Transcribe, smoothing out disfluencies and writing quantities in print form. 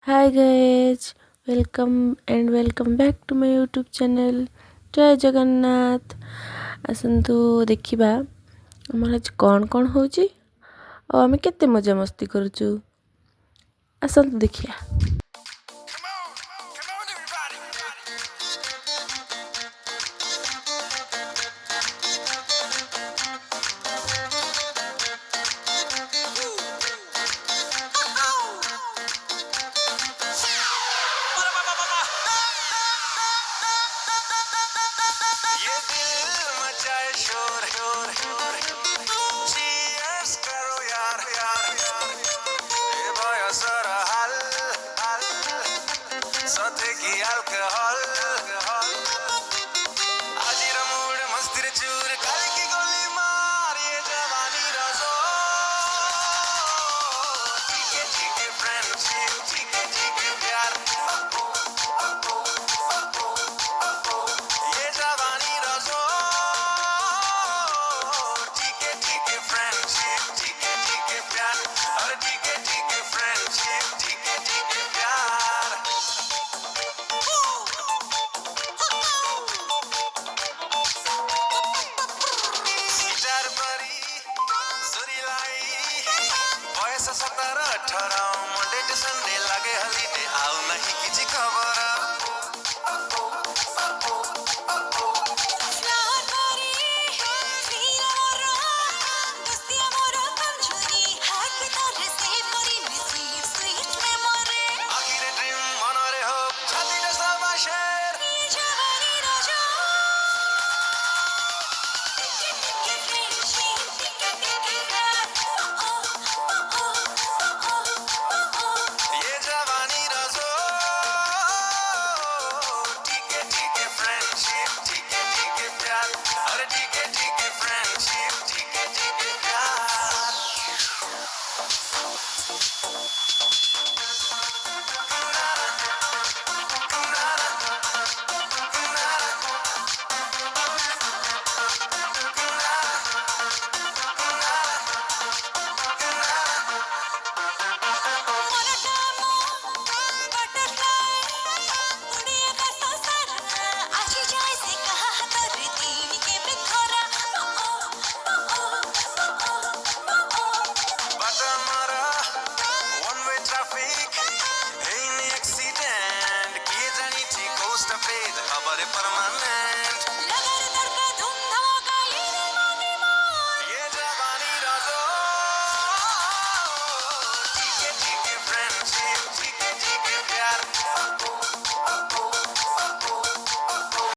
Hi guys, welcome back to my YouTube channel. ଜୟ ଜଗନ୍ନାଥ। ଆସନ୍ତୁ ଦେଖିବା ଆମର ଆଜି କ'ଣ ହେଉଛି ଆଉ ଆମେ କେତେ ମଜାମସ୍ତି କରୁଛୁ। ଆସନ୍ତୁ ଦେଖିବା। Alcohol, ajira mood, masti re choor, kal ki goli maar, ye jawani razo. Chike chike friendship, chike chike pyar, ye jawani razo. Chike chike friendship, chike chike pyar, aur chike chike friendship, chike chike pyar. Guitar बरी सुरीलाई बयस 17-18 Monday to Sunday लागे holiday आउ नहीं किछि खबर